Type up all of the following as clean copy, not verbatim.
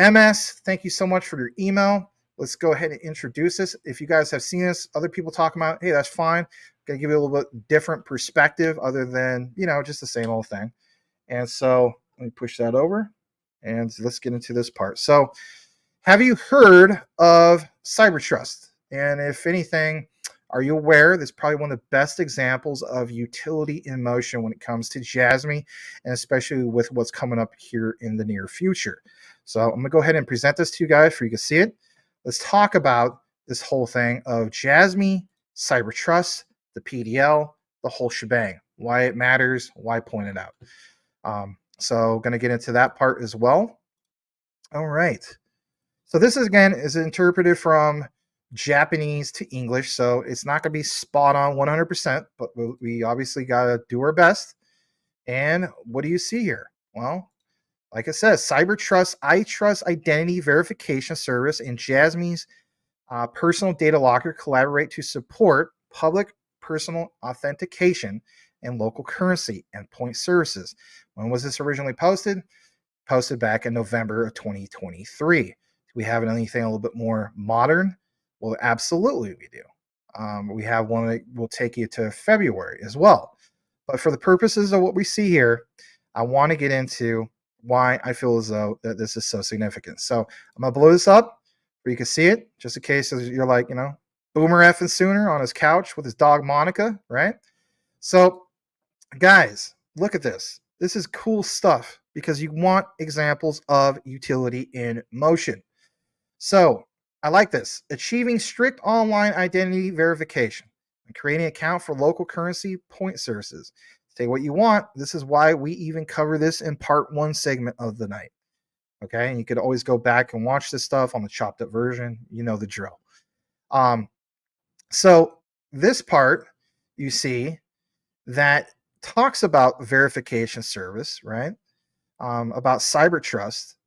MS, thank you so much for your email. Let's go ahead and introduce this. If you guys have seen this, other people talking about, hey, that's fine. Gonna give you a little bit different perspective other than, just the same old thing. And so let me push that over and let's get into this part. So have you heard of cyber trust? And if anything, are you aware that's probably one of the best examples of utility in motion when it comes to Jasmy, and especially with what's coming up here in the near future. So I'm going to go ahead and present this to you guys for you to see it. Let's talk about this whole thing of Jasmy, cyber trust, the PDL, the whole shebang, why it matters, why point it out. So going to get into that part as well. All right. So this is, again, is interpreted from Japanese to English, so it's not going to be spot on 100%, but we obviously got to do our best. And what do you see here? Well, like I said, Cyber Trust, iTrust Identity Verification Service, and Jasmy's Personal Data Locker collaborate to support public personal authentication and local currency endpoint services. When was this originally posted? Posted back in November of 2023. Do we have anything a little bit more modern? Well, absolutely we do. We have one that will take you to February as well. But for the purposes of what we see here, I want to get into why I feel as though that this is so significant. So I'm going to blow this up where you can see it, just in case you're like, Boomer effing Sooner on his couch with his dog Monica, right? So, guys, look at this. This is cool stuff because you want examples of utility in motion. So I like this. Achieving strict online identity verification and creating an account for local currency point services. Say what you want. This is why we even cover this in part 1 segment of the night. Okay. And you could always go back and watch this stuff on the chopped up version. You know the drill. So this part you see that talks about verification service, right? About cyber trust,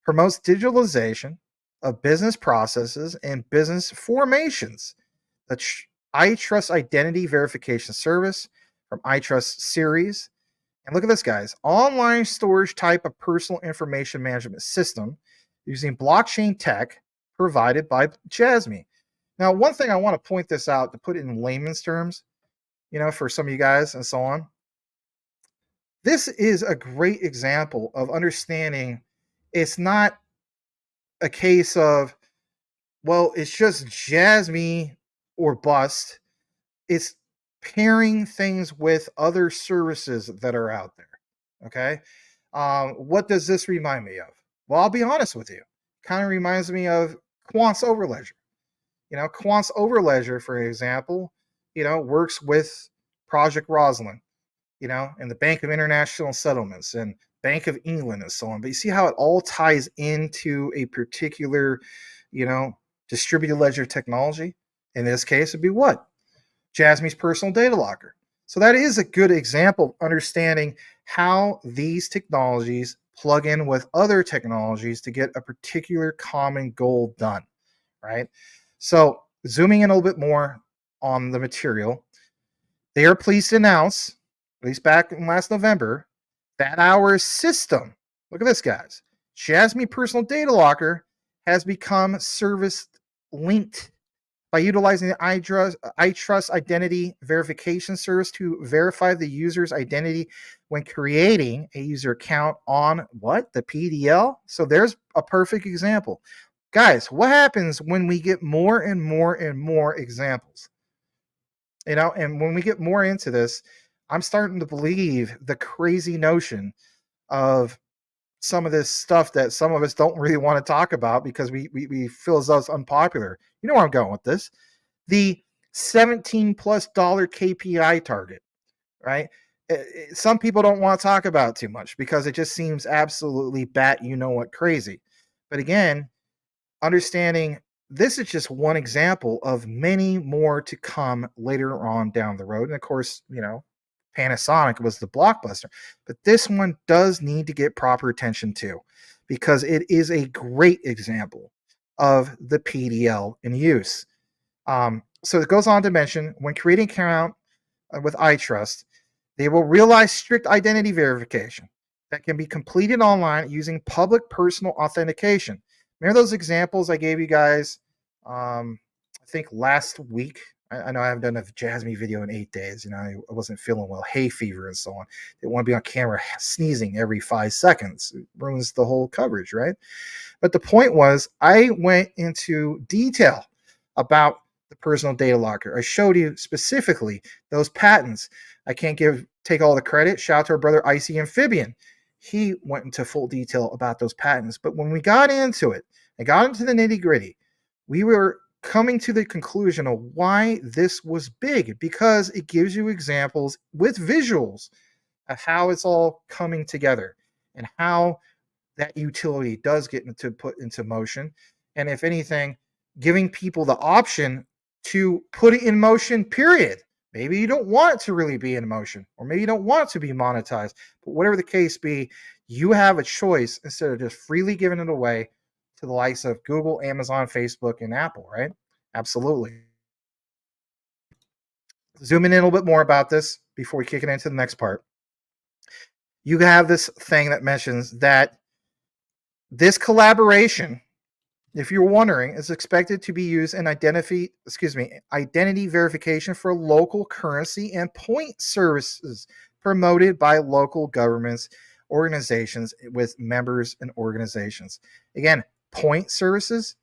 promotes digitalization of business processes and business formations. The iTrust Identity Verification Service from iTrust series. And look at this, guys. Online storage type of personal information management system using blockchain tech provided by Jasmy. Now, one thing I want to point this out to put it in layman's terms, for some of you guys and so on. This is a great example of understanding it's not a case of, well, it's just Jasmy or bust. It's pairing things with other services that are out there. Okay. What does this remind me of? Well, I'll be honest with you. Kind of reminds me of Quant's Overledger. Quant's Overledger, for example, works with Project Rosalind, and the Bank of International Settlements and Bank of England and so on. But you see how it all ties into a particular, distributed ledger technology? In this case, it'd be what? Jasmy's Personal Data Locker. So that is a good example of understanding how these technologies plug in with other technologies to get a particular common goal done, right? So zooming in a little bit more on the material, they are pleased to announce, at least back in last November, that our system, look at this, guys, Jasmy Personal Data Locker has become service linked by utilizing the iTrust Identity Verification Service to verify the user's identity when creating a user account on what? The PDL? So there's a perfect example. Guys, what happens when we get more and more and more examples? And when we get more into this, I'm starting to believe the crazy notion of some of this stuff that some of us don't really want to talk about because we feel as though it's unpopular. You know where I'm going with this. The $17+ KPI target, right? Some people don't want to talk about too much because it just seems absolutely crazy. But again, understanding this is just one example of many more to come later on down the road. And of course, Panasonic was the blockbuster, but this one does need to get proper attention too, because it is a great example of the PDL in use. So it goes on to mention when creating an account with iTrust, they will realize strict identity verification. that can be completed online using public personal authentication. Remember those examples I gave you guys? I think last week. I know I haven't done a Jasmy video in 8 days. I wasn't feeling well, hay fever and so on. Didn't want to be on camera sneezing every 5 seconds. It ruins the whole coverage, right? But the point was, I went into detail about the personal data locker. I showed you specifically those patents. I can't take all the credit. Shout out to our brother Icy Amphibian. He went into full detail about those patents. But when we got into it, I got into the nitty gritty, we were coming to the conclusion of why this was big, because it gives you examples with visuals of how it's all coming together and how that utility does get put into motion. And if anything, giving people the option to put it in motion, period. Maybe you don't want it to really be in motion, or maybe you don't want it to be monetized. But whatever the case be, you have a choice instead of just freely giving it away to the likes of Google, Amazon, Facebook, and Apple, right? Absolutely. Zooming in a little bit more about this before we kick it into the next part. You have this thing that mentions that this collaboration, if you're wondering, is expected to be used in identity verification for local currency and point services promoted by local governments, organizations with members and organizations. Again, point services,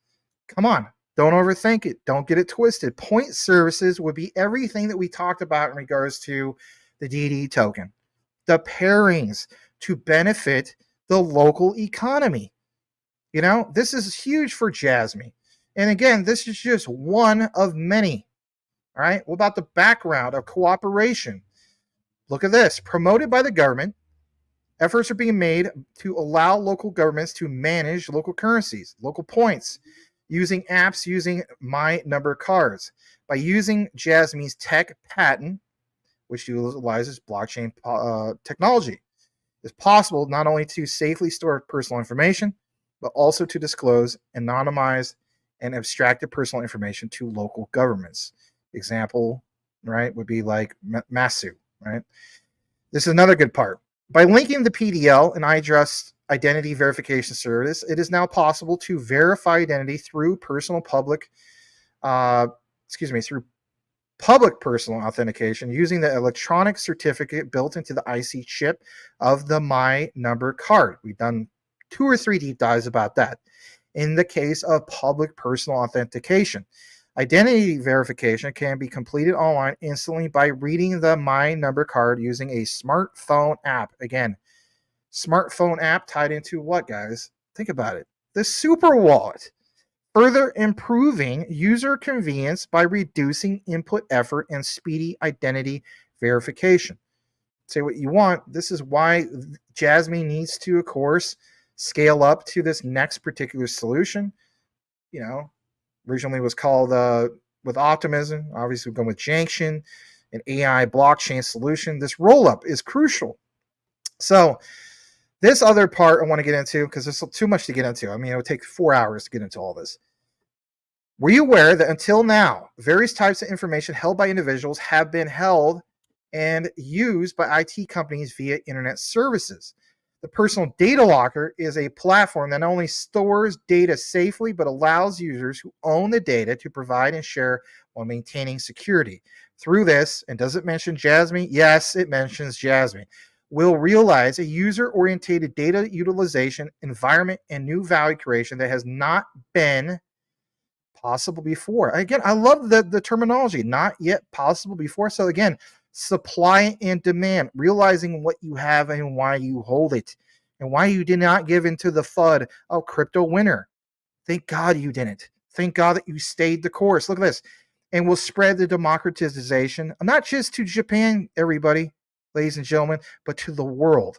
come on, don't overthink it. Don't get it twisted. Point services would be everything that we talked about in regards to the DD token, the pairings to benefit the local economy. This is huge for Jasmy. And again, this is just one of many. All right. What about the background of cooperation? Look at this. Promoted by the government, efforts are being made to allow local governments to manage local currencies, local points, using apps using My Number cards. By using Jasmy's tech patent, which utilizes blockchain technology, it's possible not only to safely store personal information, but also to disclose anonymized and abstracted personal information to local governments. Example, right, would be like Masu, right? This is another good part. By linking the PDL and iTrust identity verification service, it is now possible to verify identity through through public personal authentication using the electronic certificate built into the IC chip of the My Number card. We've done 2 or 3 deep dives about that. In the case of public personal authentication, identity verification can be completed online instantly by reading the My Number card using a smartphone app. Again, smartphone app tied into what, guys? Think about it. The Super Wallet. Further improving user convenience by reducing input effort and speedy identity verification. Say what you want. This is why Jasmy needs to, of course, scale up to this next particular solution. Originally was called with Optimism. Obviously, we're going with Junction, an AI blockchain solution. This roll up is crucial. So, this other part I want to get into, because there's too much to get into. I mean, it would take 4 hours to get into all this. Were you aware that until now, various types of information held by individuals have been held and used by IT companies via internet services? The personal data locker is a platform that not only stores data safely, but allows users who own the data to provide and share while maintaining security. Through this, and does it mention Jasmy? Yes, it mentions Jasmy. Will realize a user-oriented data utilization environment and new value creation that has not been possible before. Again, I love the terminology, not yet possible before. So again, supply and demand, realizing what you have and why you hold it, and why you did not give into the FUD of crypto winter. Thank God you didn't. Thank God that you stayed the course. Look at this. And will spread the democratization, not just to Japan, everybody, ladies and gentlemen, but to the world.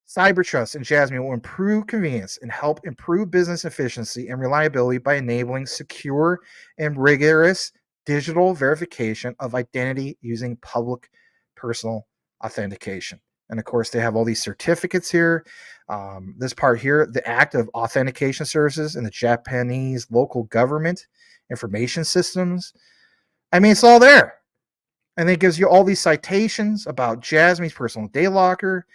CyberTrust and Jasmy will improve convenience and help improve business efficiency and reliability by enabling secure and rigorous digital verification of identity using public personal authentication. And of course, they have all these certificates here. This part here, the Act of Authentication Services and the Japanese local government information systems. I mean, it's all there. And it gives you all these citations about Jasmy's personal data locker.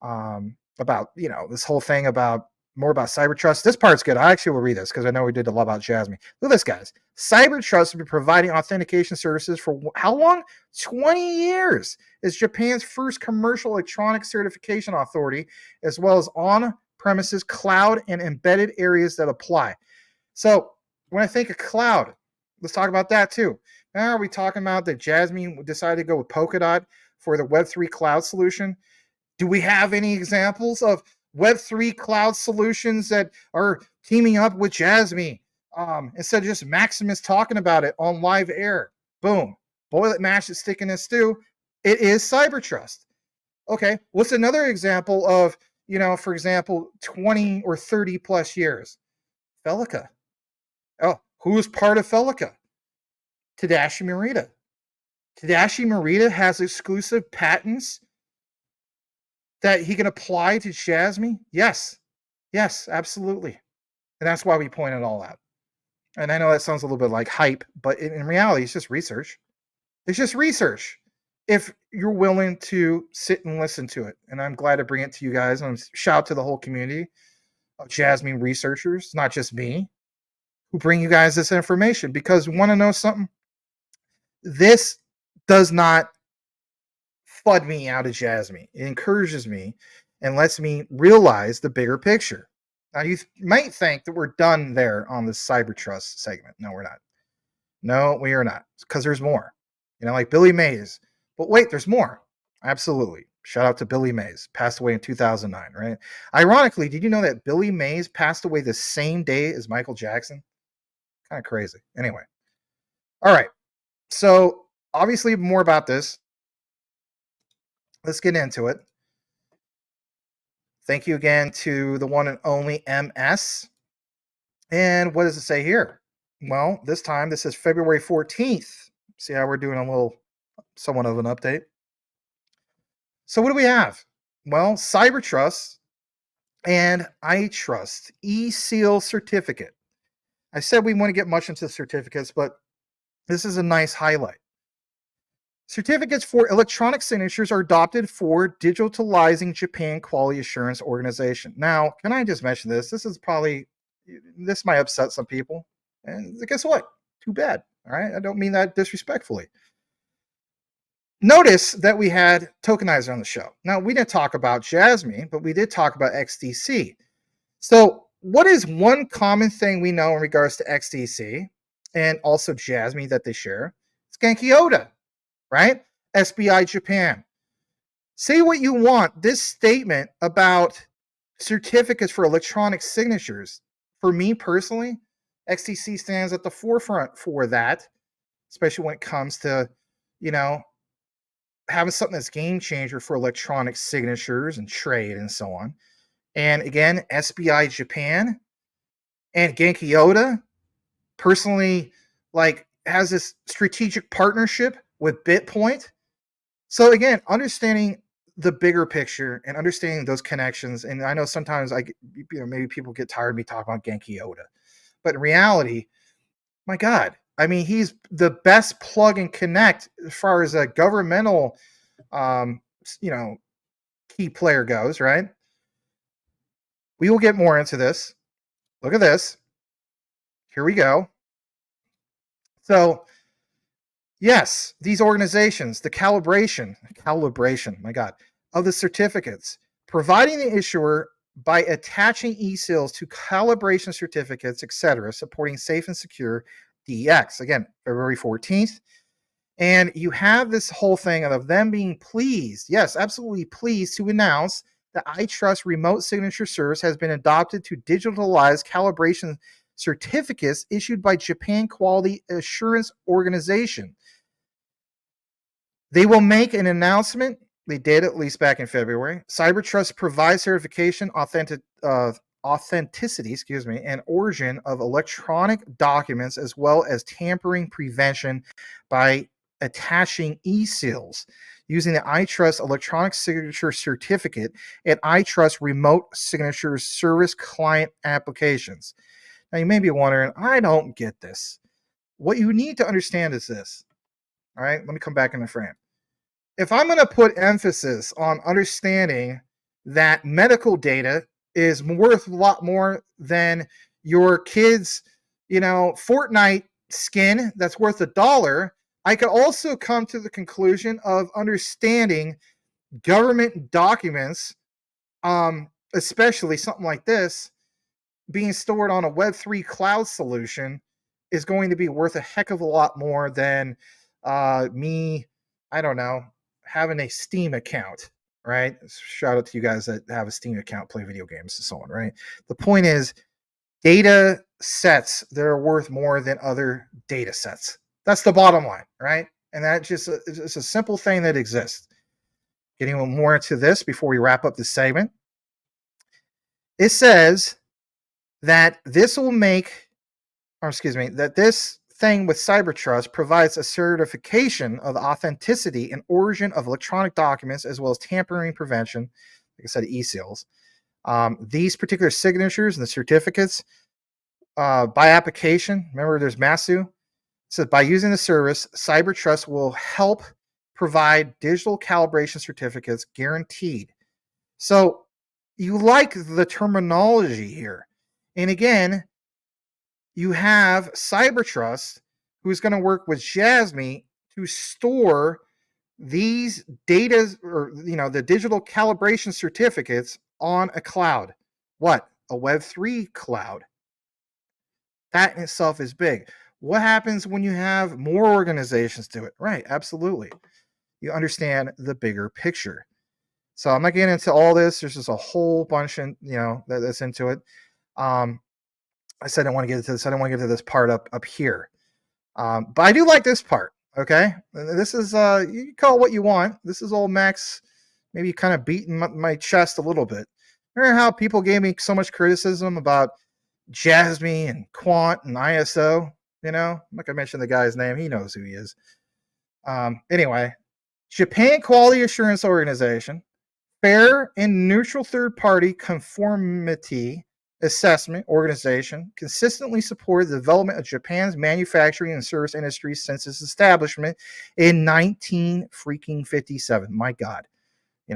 about this whole thing about more about cyber trust. This part's good. I actually will read this because I know we did a lot about Jasmy. Look at this, guys. Cyber trust will be providing authentication services for how long? 20 years. Is Japan's first commercial electronic certification authority, as well as on-premises cloud and embedded areas that apply. So when I think of cloud, let's talk about that too. Now, are we talking about that Jasmy decided to go with Polkadot for the Web3 cloud solution? Do we have any examples of Web3 cloud solutions that are teaming up with Jasmy instead of just Maximus talking about it on live air? Boom. Boil it, mash it, stick in a stew. It is cyber trust. Okay. What's another example of, for example, 20 or 30 plus years? Felica. Oh, who is part of Felica? Tadashi Morita. Tadashi Morita has exclusive patents that he can apply to Jasmy? Yes. Yes, absolutely. And that's why we point it all out. And I know that sounds a little bit like hype, but in reality, it's just research. It's just research if you're willing to sit and listen to it. And I'm glad to bring it to you guys. And shout out to the whole community of Jasmy researchers, not just me, who bring you guys this information. Because you want to know something? This does not FUD me out of Jasmy. It encourages me and lets me realize the bigger picture. Now, you might think that we're done there on the cyber trust segment. No, we're not. No, we are not, because there's more. Like Billy Mays. But wait, there's more. Absolutely. Shout out to Billy Mays. Passed away in 2009, right? Ironically, did you know that Billy Mays passed away the same day as Michael Jackson? Kind of crazy. Anyway. All right. So, obviously, more about this. Let's get into it. Thank you again to the one and only MS. And what does it say here? Well, this time this is February 14th. See how we're doing a little somewhat of an update. So what do we have? Well, Cyber Trust and iTrust e-seal certificate. I said we want to get much into certificates, but this is a nice highlight. Certificates for electronic signatures are adopted for digitalizing Japan Quality Assurance Organization. Now, can I just mention this? This might upset some people. And guess what? Too bad. All right. I don't mean that disrespectfully. Notice that we had Tokenizer on the show. Now, we didn't talk about Jasmy, but we did talk about XDC. So, what is one common thing we know in regards to XDC and also Jasmy that they share? It's Genki Oda, right? SBI Japan. Say what you want. This statement about certificates for electronic signatures, for me personally, XDC stands at the forefront for that, especially when it comes to, having something that's game changer for electronic signatures and trade and so on. And again, SBI Japan and Genki Oda personally has this strategic partnership with BitPoint. So again, understanding the bigger picture and understanding those connections. And I know sometimes maybe people get tired of me talking about Genki Oda, but in reality, my God, I mean, he's the best plug and connect as far as a governmental, key player goes, right? We will get more into this. Look at this. Here we go. So, yes, these organizations, the calibration, my God, of the certificates, providing the issuer by attaching e-seals to calibration certificates, etc., supporting safe and secure DX. Again, February 14th. And you have this whole thing of them being pleased, yes, absolutely pleased to announce that iTrust Remote Signature Service has been adopted to digitalize calibration certificates issued by Japan Quality Assurance Organization. They will make an announcement. They did at least back in February. CyberTrust provides certification, authenticity, and origin of electronic documents, as well as tampering prevention by attaching e-seals using the iTrust Electronic Signature Certificate and iTrust Remote Signature Service client applications. Now, you may be wondering, I don't get this. What you need to understand is this. All right, let me come back in the frame. If I'm going to put emphasis on understanding that medical data is worth a lot more than your kids, Fortnite skin that's worth $1. I could also come to the conclusion of understanding government documents, especially something like this, being stored on a Web3 cloud solution is going to be worth a heck of a lot more than me, I don't know, having a Steam account, right? Shout out to you guys that have a Steam account, play video games and so on, right? The point is, data sets that are worth more than other data sets. That's the bottom line, right? And that just it's a simple thing that exists. Getting a little more into this before we wrap up this segment. It says that that this thing with CyberTrust provides a certification of the authenticity and origin of electronic documents, as well as tampering prevention, like I said, e-seals. These particular signatures and the certificates by application, remember there's Masu, says by using the service, CyberTrust will help provide digital calibration certificates guaranteed. So you like the terminology here. And again, you have CyberTrust, who's going to work with Jasmy to store these data, or the digital calibration certificates on a cloud. What? A Web3 cloud. That in itself is big. What happens when you have more organizations do it? Right, absolutely. You understand the bigger picture. So I'm not getting into all this. There's just a whole bunch, that's into it. I said I don't want to get into this. I don't want to get into this part up here. But I do like this part. Okay, this is you can call it what you want. This is old Max, maybe kind of beating my chest a little bit. Remember how people gave me so much criticism about Jasmy and Quant and ISO? I'm not gonna mention the guy's name. He knows who he is. Anyway, Japan Quality Assurance Organization, fair and neutral third-party conformity assessment organization, consistently supported the development of Japan's manufacturing and service industry since its establishment in 1957. My God.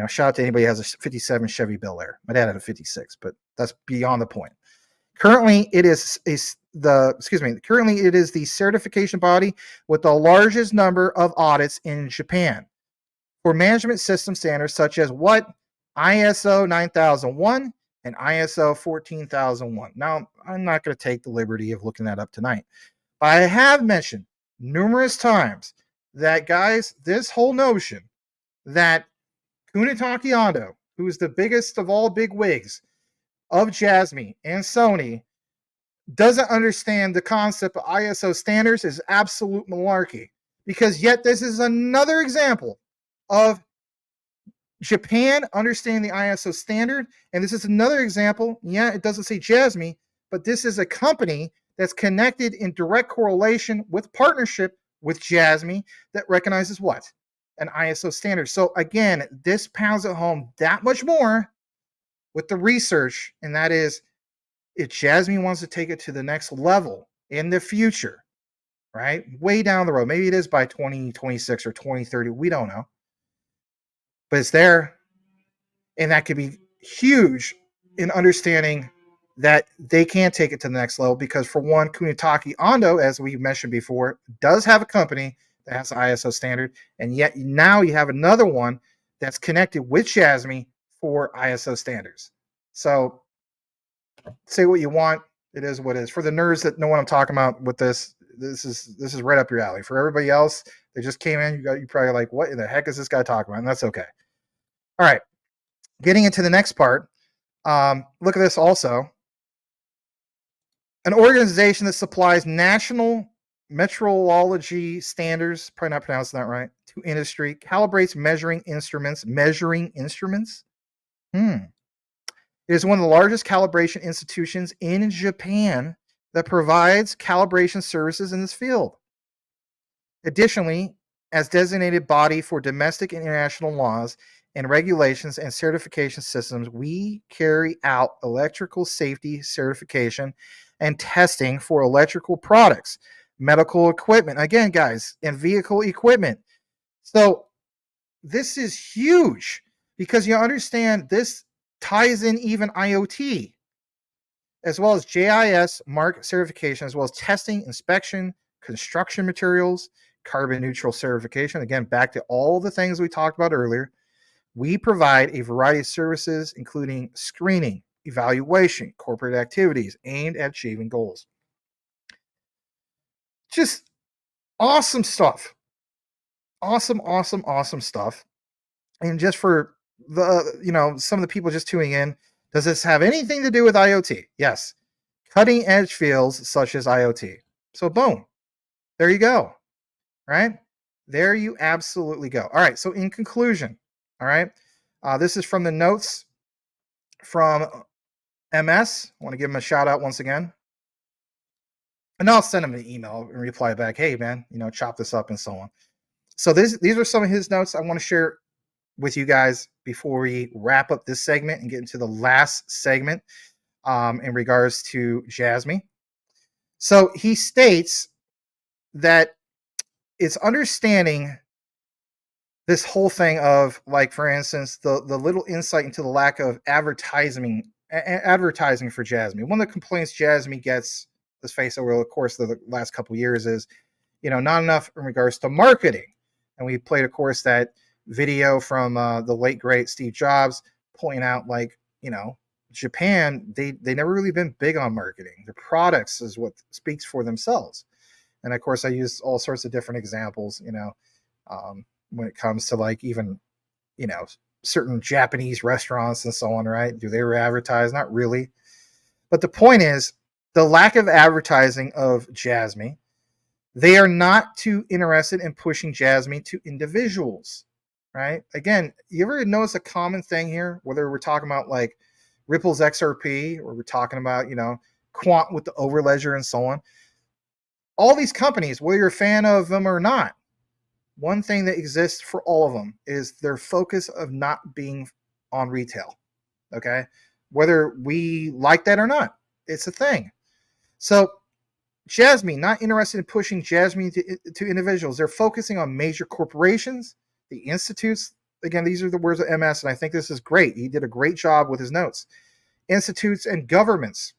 Shout out to anybody who has a 57 Chevy Bel Air. My dad had a 56, but that's beyond the point. Currently, it is the certification body with the largest number of audits in Japan for management system standards such as what? ISO 9001 and ISO 14001. Now, I'm not going to take the liberty of looking that up tonight, but I have mentioned numerous times that, guys, this whole notion that Kunitake Ando, who is the biggest of all big wigs of Jasmy and Sony, doesn't understand the concept of ISO standards is absolute malarkey. Because yet this is another example of Japan understanding the ISO standard, and this is another example. Yeah, it doesn't say Jasmy, but this is a company that's connected in direct correlation with partnership with Jasmy that recognizes what? An ISO standard. So again, this pounds it home that much more with the research, and that is, if Jasmy wants to take it to the next level in the future, right? Way down the road, maybe it is by 2026 or 2030, we don't know. But it's there, and that could be huge in understanding that they can take it to the next level because, for one, Kunitake Ando, as we mentioned before, does have a company that has an ISO standard, and yet now you have another one that's connected with Jasmy for ISO standards. So say what you want. It is what it is. For the nerds that know what I'm talking about with this is right up your alley. For everybody else, they just came in. You probably like, what in the heck is this guy talking about? And that's okay. All right, getting into the next part. Look at this also. An organization that supplies national metrology standards, probably not pronouncing that right, to industry, calibrates measuring instruments. It is one of the largest calibration institutions in Japan that provides calibration services in this field. Additionally, as designated body for domestic and international laws and regulations and certification systems, we carry out electrical safety certification and testing for electrical products, medical equipment, again, guys, and vehicle equipment. So this is huge because you understand this ties in even IoT, as well as JIS mark certification, as well as testing, inspection, construction materials, carbon neutral certification. Again, back to all the things we talked about earlier. We provide a variety of services, including screening, evaluation, corporate activities aimed at achieving goals. Just awesome stuff. Awesome stuff. And just for some of the people just tuning in, does this have anything to do with IoT? Yes. Cutting edge fields such as IoT. So boom, there you go. Right? There you absolutely go. All right. So in conclusion, all right, this is from the notes from MS. I want to give him a shout out once again. And I'll send him an email and reply back, hey man, chop this up and so on. So these are some of his notes I want to share with you guys before we wrap up this segment and get into the last segment in regards to Jasmy. So he states that it's understanding this whole thing of, like, for instance, the little insight into the lack of advertising for Jasmy. One of the complaints Jasmy gets, let's face it, over the course of the last couple of years is, not enough in regards to marketing. And we played, of course, that video from the late great Steve Jobs pointing out, like, Japan, they never really been big on marketing. Their products is what speaks for themselves. And of course, I use all sorts of different examples, when it comes to, like, even, certain Japanese restaurants and so on, right? Do they advertise? Not really. But the point is, the lack of advertising of Jasmy, they are not too interested in pushing Jasmy to individuals, right? Again, you ever notice a common thing here, whether we're talking about like Ripple's XRP or we're talking about, Quant with the Overledger and so on. All these companies, whether you're a fan of them or not, one thing that exists for all of them is their focus of not being on retail. Okay. Whether we like that or not, it's a thing. So Jasmy, not interested in pushing Jasmy to individuals. They're focusing on major corporations, the institutes. Again, these are the words of MS, and I think this is great. He did a great job with his notes. Institutes and governments.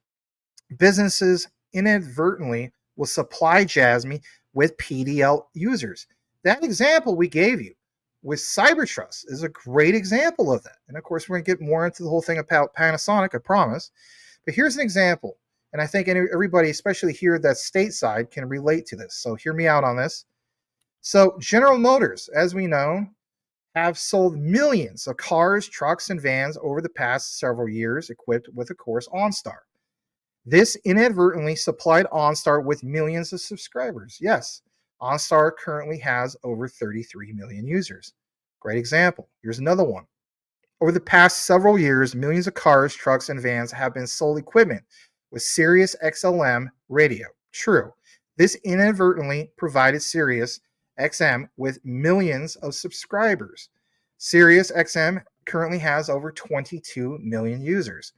Businesses inadvertently will supply Jasmy with PDL users. That example we gave you with CyberTrust is a great example of that. And of course, we're going to get more into the whole thing about Panasonic, I promise. But here's an example. And I think everybody, especially here that's stateside, can relate to this. So hear me out on this. So General Motors, as we know, have sold millions of cars, trucks, and vans over the past several years, equipped with, of course, OnStar. This inadvertently supplied OnStar with millions of subscribers. Yes, OnStar currently has over 33 million users. Great example. Here's another one. Over the past several years, millions of cars, trucks, and vans have been sold equipment with Sirius XLM radio. True. This inadvertently provided Sirius XM with millions of subscribers. Sirius XM currently has over 22 million users.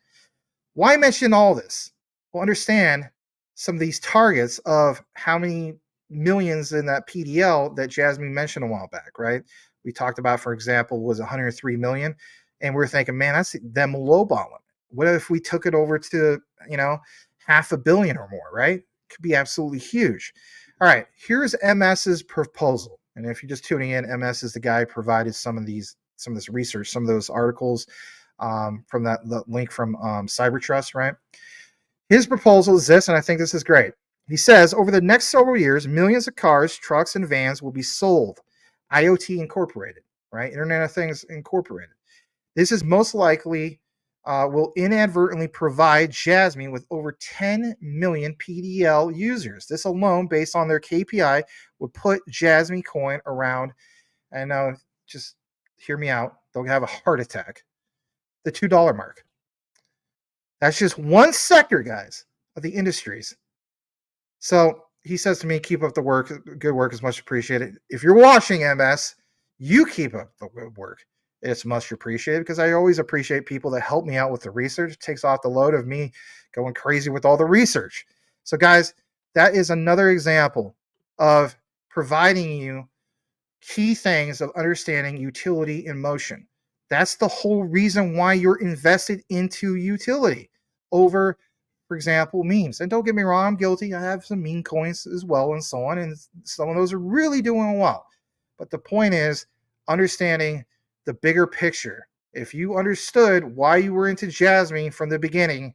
Why mention all this? Well, understand some of these targets of how many millions in that PDL that Jasmy mentioned a while back, right? We talked about, for example, was 103 million. And we're thinking, man, that's them lowballing. What if we took it over to, 500 million or more, right? Could be absolutely huge. All right, here's MS's proposal. And if you're just tuning in, MS is the guy who provided some of this research, some of those articles from the link from CyberTrust, right? His proposal is this, and I think this is great. He says, over the next several years, millions of cars, trucks, and vans will be sold, IoT incorporated, right? Internet of Things incorporated. This is most likely will inadvertently provide Jasmy with over 10 million PDL users. This alone, based on their KPI, would put Jasmy coin around, and just hear me out, they'll have a heart attack, the $2 mark. That's just one sector, guys, of the industries. So he says to me, keep up the work. Good work is much appreciated. If you're watching, MS, you keep up the good work. It's much appreciated, because I always appreciate people that help me out with the research. It takes off the load of me going crazy with all the research. So guys, that is another example of providing you key things of understanding utility in motion. That's the whole reason why you're invested into utility over, for example, memes. And don't get me wrong, I'm guilty. I have some meme coins as well and so on. And some of those are really doing well. But the point is understanding the bigger picture. If you understood why you were into Jasmy from the beginning,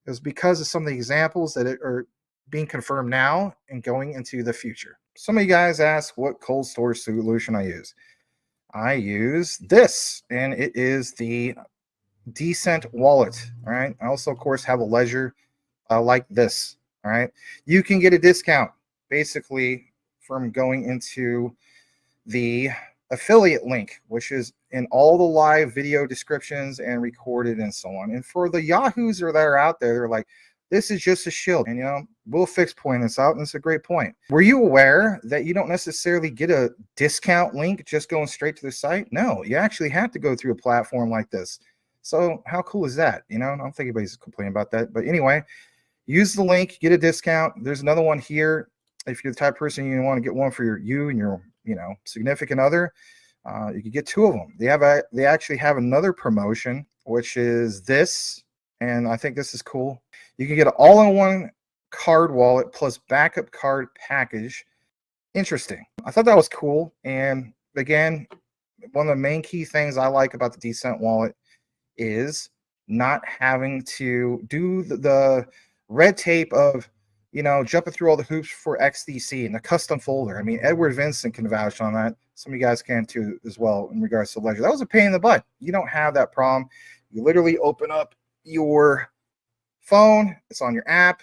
it was because of some of the examples that are being confirmed now and going into the future. Some of you guys ask what cold storage solution I use. I use this, and it is the Decent wallet. All right. I also, of course, have a ledger like this. All right. You can get a discount basically from going into the affiliate link, which is in all the live video descriptions and recorded and so on. And for the yahoos that are out there, they're like, this is just a shield. And, Will Fix point this out, and it's a great point. Were you aware that you don't necessarily get a discount link just going straight to the site? No, you actually have to go through a platform like this. So how cool is that? I don't think anybody's complaining about that. But anyway, use the link, get a discount. There's another one here. If you're the type of person you want to get one for you and your significant other, you can get two of them. They actually have another promotion, which is this, and I think this is cool. You can get an all-in-one card wallet plus backup card package. Interesting. I thought that was cool. And again, one of the main key things I like about the Decent wallet is not having to do the red tape of jumping through all the hoops for XDC and the custom folder. I mean, Edward Vincent can vouch on that. Some of you guys can too as well in regards to ledger. That was a pain in the butt. You don't have that problem. You literally open up your phone, it's on your app,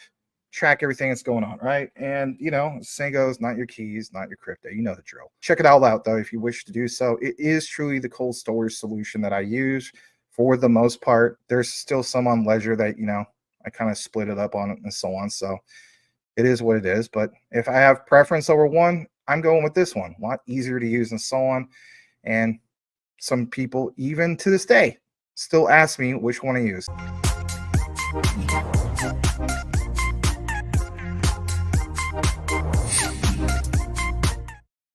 track everything that's going on, right? And saying goes, not your keys, not your crypto. You know the drill. Check it all out though if you wish to do so. It is truly the cold storage solution that I use for the most part. There's still some on ledger that I kind of split it up on it and so on. So it is what it is. But if I have preference over one, I'm going with this one. A lot easier to use and so on. And some people, even to this day, still ask me which one I use.